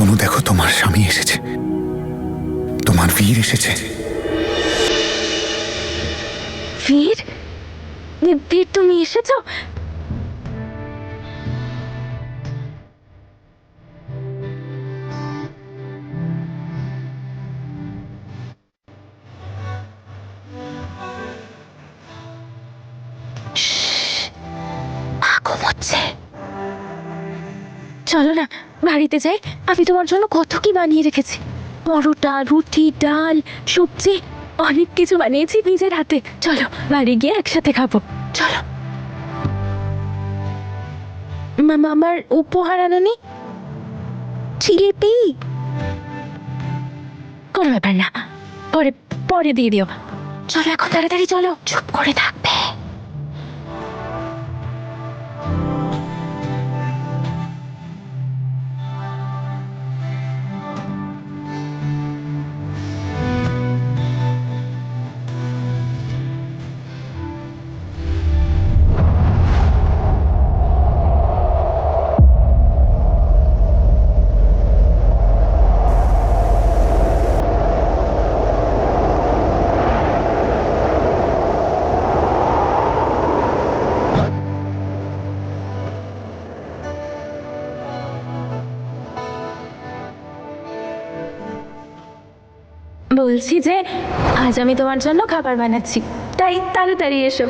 তনু দেখো, তোমার স্বামী এসেছে, তোমার বীর এসেছে। বীর? বীর, তুমি এসেছো? ঘুমোচ্ছে। চলো না বাড়িতে যাই, আমি তোমার জন্য কত কি বানিয়ে রেখেছি। পরোটা, রুটি, ডাল, সবজি, অনেক কিছু বানিয়েছি নিজের হাতে। চলো বাড়ি গিয়ে একসাথে খাবো। চলো। মামা, আমার উপহার আনোনি? জিলিপি? কোনো ব্যাপার না, পরে পরে দিয়ে দিও। চলো এখন তাড়াতাড়ি চলো, চুপ করে থাকবে। বলছি যে আজ আমি তোমার জন্য খাবার বানাচ্ছি, তাই তাড়াতাড়ি এসো।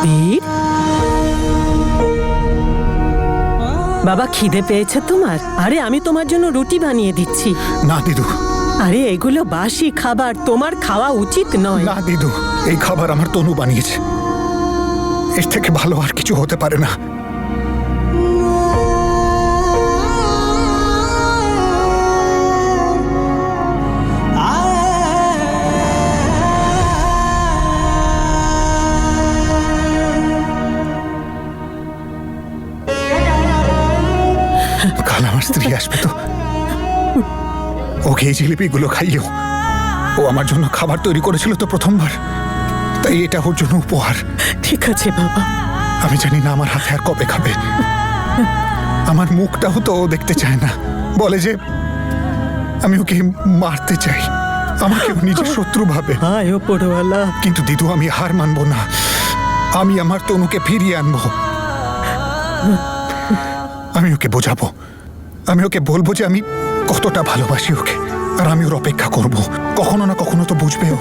বীর, বাবা খিদে পেয়েছে তোমার? আরে আমি তোমার জন্য রুটি বানিয়ে দিচ্ছি। না দিদু, আরে এগুলো বাসি খাবার, তোমার খাওয়া উচিত নয়। না দিদু, এই খাবার আমার তনু বানিয়েছে, এর থেকে ভালো আর কিছু হতে পারে না। কাল আমার স্ত্রী আসবে তো, ওকে এই জিলিপিগুলো খাইও। ও আমার জন্য খাবার তৈরি করেছিল তো প্রথমবার, তাই এটা ওর জন্য উপহার। ঠিক আছে বাবা। আমি জানি না আমার হাতে আর কবে খাবে। আমার মুখটাও তো ও দেখতে চায় না, বলে যে আমি ওকে মারতে চাই, আমাকে ও নিজের শত্রু ভাবে। হায় ওপরওয়ালা। কিন্তু দিদু, আমি হার মানবো না, আমি আমার তনুকে ফিরিয়ে আনবো। আমি ওকে বোঝাবো, আমি ওকে বলবো যে আমি কতটা ভালোবাসি ওকে, আর আমি ওর অপেক্ষা করব। কখনো না কখনো তো বুঝবেও।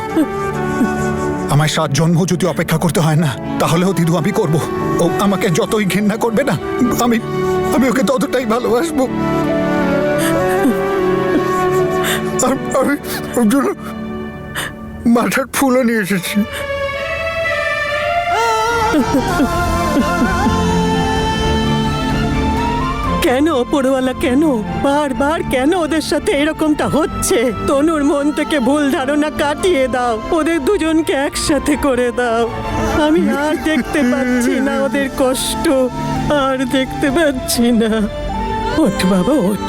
আমায় 7 জন্ম যদি অপেক্ষা করতে হয় না, তাহলেও দিদু আমি করব। ও আমাকে যতই ঘৃণা করবে না, আমি আমি ওকে ততটাই ভালোবাসবো। আর আমি ওর জন্য মাথার ফুলও নিয়ে এসেছি। কেন ওপরওয়ালা, কেন বারবার কেন ওদের সাথে এরকমটা হচ্ছে? তনুর মন থেকে ভুল ধারণা কাটিয়ে দাও, ওদের দুজনকে একসাথে করে দাও। আমি আর দেখতে পাচ্ছি না ওদের কষ্ট, আর দেখতে পাচ্ছি না। ওঠ বাবা, ওঠ।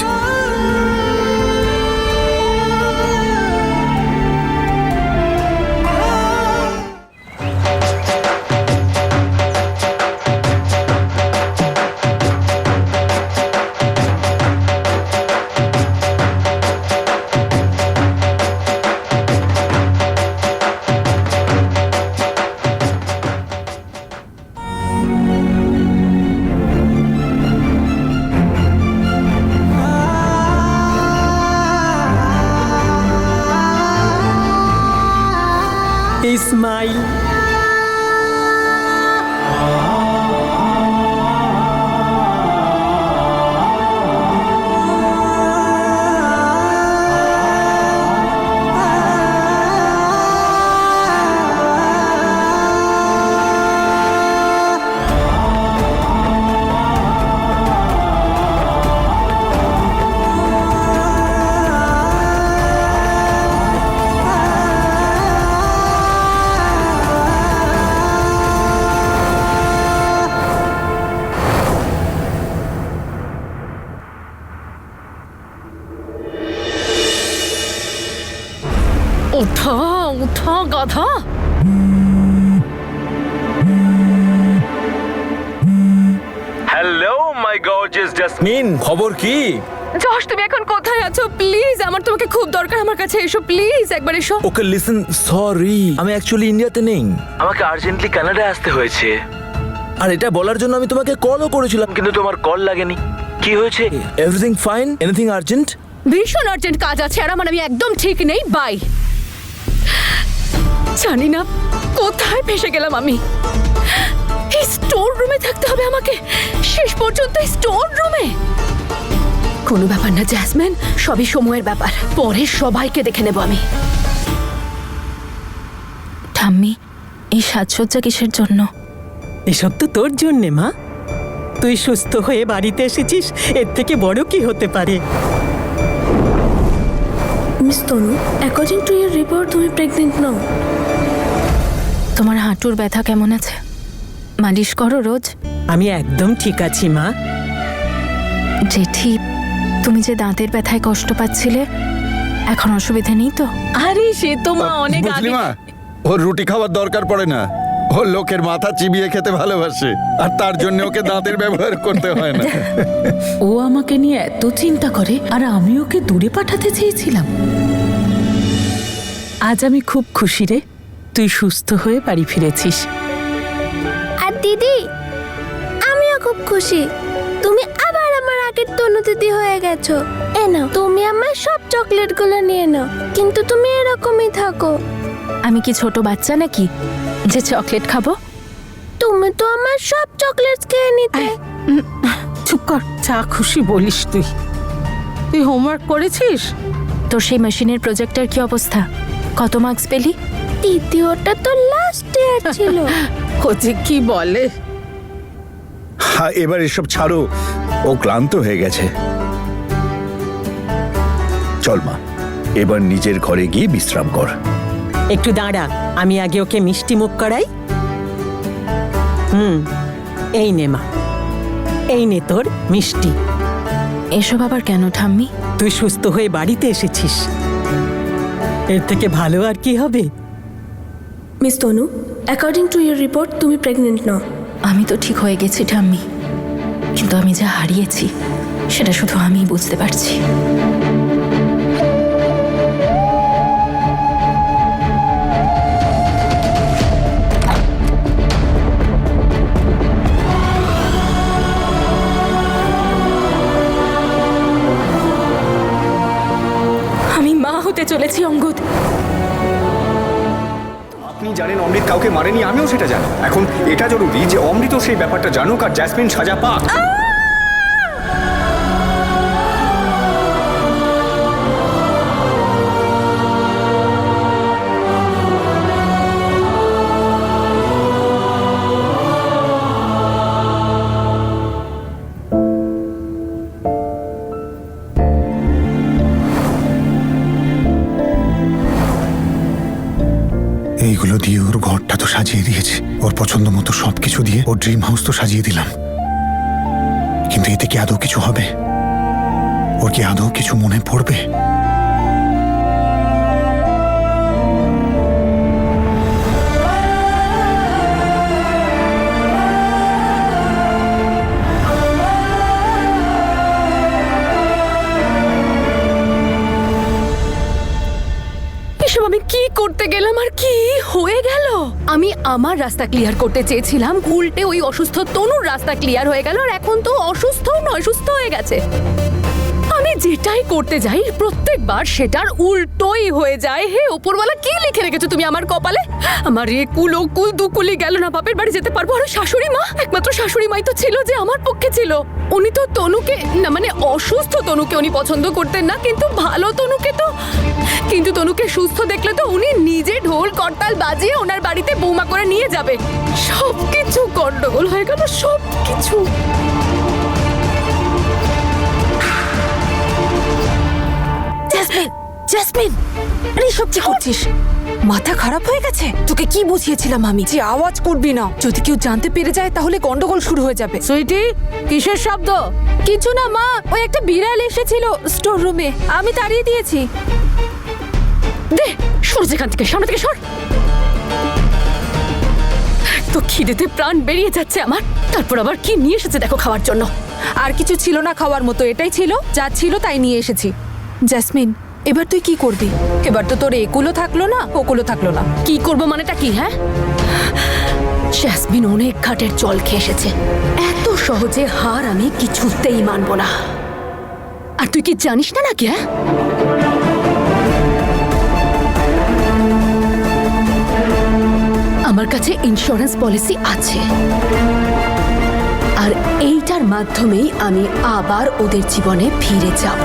ইসমাইল, ওঠা ওঠা গাধা। হ্যালো মাই গর্জিয়াস জাসমিন, খবর কি? যশ, তুমি এখন কোথায় আছো? প্লিজ, আমার তোমাকে খুব দরকার। আমার কাছে এসো প্লিজ, একবার এসো। ওকে লিসেন, সরি আমি অ্যাকচুয়ালি ইন্ডিয়াতে নেই, আমাকে আর্জেন্টলি কানাডায় আসতে হয়েছে। আর এটা বলার জন্য আমি তোমাকে কলও করেছিলাম, কিন্তু তোমার কল লাগেনি। কি হয়েছে? Everything fine? Anything urgent? ভীষণ আর্জেন্ট কাজ আছে, আর আমি একদম ঠিক নেই। বাই। জানি না কোথায় ফেসে গেলাম আমি। এই স্টোর রুমে থাকতে হবে আমাকে শেষ পর্যন্ত। স্টোর রুমে কোনো ব্যাপার না জ্যাসমিন, সবই সময়ের ব্যাপার। পরে সবাইকে দেখে নেব আমি। ঠাম্মি, এই সাজসজ্জা কিসের জন্য? এসব তো তোর জন্যে মা। তুই সুস্থ হয়ে বাড়িতে এসেছিস, এর থেকে বড় কি হতে পারে? Miss Tanu, according to year report তুমি প্রেগনেন্ট নও। তোমার হাঁটুর ব্যথা কেমন আছে? মালিশ করো রোজ? আমি একদম ঠিক আছি মা। জেঠি, তুমি যে দাঁতের ব্যথায় কষ্ট পাচ্ছিলে, এখন অসুবিধা নেই তো? আরে সে তো মা অনেক বুঝলি আগে। মা, ওর রুটি খাওয়ার দরকার পড়ে না। ও লোকের মাথা চিবিয়ে খেতে ভালোবাসে, আর তার জন্য ওকে দাঁতের ব্যবহার করতে হয় না। ও আমাকে নিয়ে এত চিন্তা করে, আর আমি ওকে দূরে পাঠাতে চেয়েছিলাম। আজ আমি খুব খুশি রে, তুই সুস্থ হয়ে বাড়ি ফিরেছিস। আর দিদি, আমিও খুব খুশি। তুমি আবার আমার আগের তনু দিদি হয়ে গেছো। এ নাও, তুমি আমার সব চকলেটগুলো নিয়ে নাও, কিন্তু তুমি এরকমই থাকো। আমি কি ছোট বাচ্চা নাকি যে চকলেট খাবো? তুমি তো আমার সব চকলেটস খেয়ে নিতে। চুপ কর, যা খুশি বলিস তুই। তুই হোমওয়ার্ক করেছিস? তোর সেই মেশিনের প্রজেক্টের কি অবস্থা? কত মার্কস পেলি? দ্বিতীয়টা তো লাস্ট ইয়ার ছিল। ও যে কি বলে। হ্যাঁ, এবার এসব ছাড়ো, ও ক্লান্ত হয়ে গেছে। চল মা, এবার নিজের ঘরে গিয়ে বিশ্রাম কর। একটু দাঁড়া, আমি আগে ওকে মিষ্টি মুখ করাই। এই নে মা, এই নে তোর মিষ্টি। এসব আবার কেন ঠাম্মি? তুই সুস্থ হয়ে বাড়িতে এসেছিস, এর থেকে ভালো আর কি হবে? Miss Tanu, according to year report তুমি প্রেগনেন্ট নও। আমি তো ঠিক হয়ে গেছি ঠাম্মি, কিন্তু আমি যা হারিয়েছি সেটা শুধু আমিই বুঝতে পারছি। আমি মা হতে চলেছি অঙ্গদ। আপনি জানেন অমৃত কাউকে মারেনি, আমিও সেটা জানি। এখন এটা জরুরি যে অমৃত সেই ব্যাপারটা জানুক আর জ্যাসমিন সাজা পাক। এইগুলো দিয়ে ওর ঘরটা তো সাজিয়ে দিয়েছি, ওর পছন্দ মতো সবকিছু দিয়ে ওর ড্রিম হাউস তো সাজিয়ে দিলাম, কিন্তু এতে কি আদৌ কিছু হবে? ওর কি আদৌ কিছু মনে পড়বে? এসব আমি কি করতে গেলাম আর কি হয়ে গেল? আমি আমার রাস্তা ক্লিয়ার করতে চেয়েছিলাম, উল্টে ওই অসুস্থ তনুর রাস্তা ক্লিয়ার হয়ে গেল, আর এখন তো অসুস্থ নয়, সুস্থ হয়ে গেছে। আমি যেটাই করতে যাই প্রত্যেকবার সেটার উল্টোই হয়ে যায়। হে উপরওয়ালা, কি লিখে রেখেছো তুমি আমার কপালে? আমার এ কুল ও কুল দুকুলি গেল না, বাপের বাড়ি যেতে পারবো। আর শাশুড়ি মা, একমাত্র শাশুড়ি মাই তো ছিল যে আমার পক্ষে ছিল। উনি তো তনুকে না, মানে অসুস্থ তনুকে উনি পছন্দ করতেন না, কিন্তু ভালো তনুকে তো, কিন্তু তনুকে সুস্থ দেখলে তো উনি নিজে ঢোল করতাল বাজিয়ে ওনার বাড়িতে বৌমা করে নিয়ে যাবে। সবকিছু গন্ডগোল হয়ে গেল, সবকিছু। জ্যাসমিন, জ্যাসমিন, আরে সব কি করছিস? মাথা খারাপ হয়ে গেছে? তোকে কি বুঝিয়েছিলাম আমি যে আওয়াজ করবি না? যদি কেউ জানতে পেরে যায় তাহলে গন্ডগোল শুরু হয়ে যাবে। সুইটি, কিসের শব্দ? কিছু না মা, ওই একটা বিড়াল এসেছিল স্টোর রুমে, আমি তাড়িয়ে দিয়েছি। দে, সর যেখান থেকে, সামনে থেকে সর। তো খিদেতে প্রাণ বেরিয়ে যাচ্ছে আমার, তারপর আবার কি নিয়ে এসেছে দেখো খাওয়ার জন্য। আর কিছু ছিল না খাওয়ার মতো, এটাই ছিল, যা ছিল তাই নিয়ে এসেছি। জেসমিন, এবার তুই কি করবি? এবার তো তোর একুলো থাকলো না, ওকুলো থাকলো না। কি করব মানেটা কি? হ্যাঁ, জেসমিন অনেক ঘাটের জল খেয়ে এসেছে, এত সহজে হার আমি কিছুতেই মানব না। আর তুই কি জানিস না নাকি? হ্যাঁ, আমার কাছে ইন্স্যুরেন্স পলিসি আছে, আর এইটার মাধ্যমেই আমি আবার ওদের জীবনে ফিরে যাব।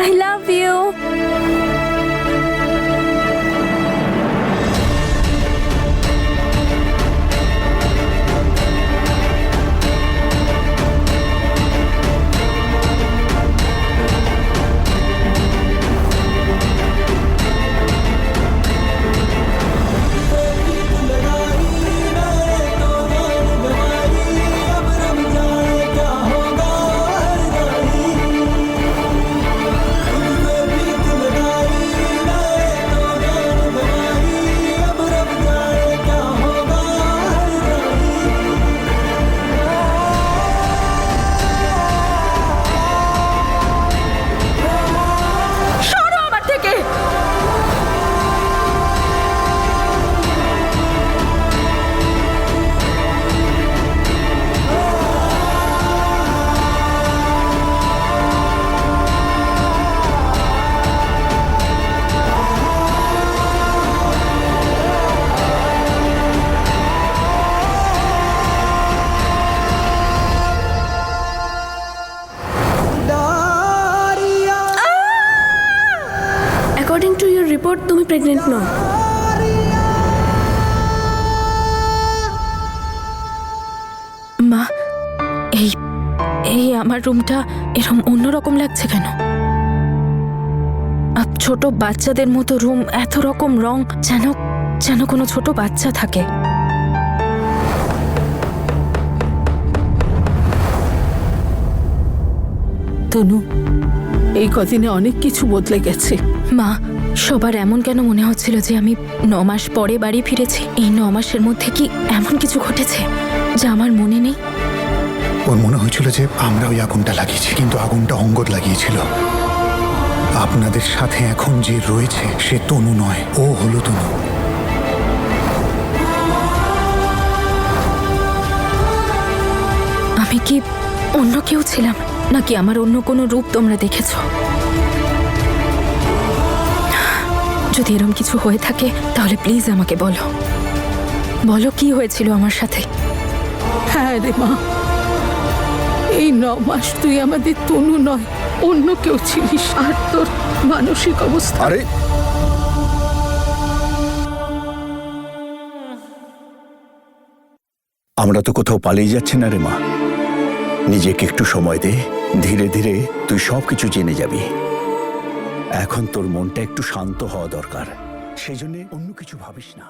I love you. According to your report, তুমি প্রেগনেন্ট নও। মা, এই এই আমার রুমটা এরকম অন্যরকম লাগছে কেন? ছোট বাচ্চাদের মতো রুম, এত রকম রং, যেন যেন কোনো ছোট বাচ্চা থাকে। তনু, এই কদিনে অনেক কিছু বদলে গেছে। মা, সবার এমন কেন মনে হচ্ছিল যে আমি 9 মাস পরে বাড়ি ফিরেছি? এই 9 মাসের মধ্যে কি এমন কিছু ঘটেছে যা আমার মনে নেই? ওর মনে হয়েছিল যে আমরা ওই আগুনটা লাগিয়েছি, কিন্তু আগুনটা অঙ্গদ লাগিয়েছিল। আপনাদের সাথে এখন যে রয়েছে সে তনু নয়, ও হলো তনু। আমি কি অন্য কেউ ছিলাম, নাকি আমার অন্য কোনো রূপ তোমরা দেখেছ? যদি এরকম কিছু হয়ে থাকে তাহলে প্লিজ আমাকে বলো, বলো কি হয়েছিল আমার সাথে। হ্যাঁ রে মা, এই 9 মাস তুই আমাদের তনু নয়, অন্য কেউ ছিলিস। আর তোর মানসিক অবস্থা। আরে আমরা তো কোথাও পালিয়ে যাচ্ছি না রে মা। নিজেকে একটু সময় দে, ধীরে ধীরে তুই সবকিছু জেনে যাবি। এখন তোর মনটা একটু শান্ত হওয়া দরকার, সেই জন্য অন্য কিছু ভাবিস না।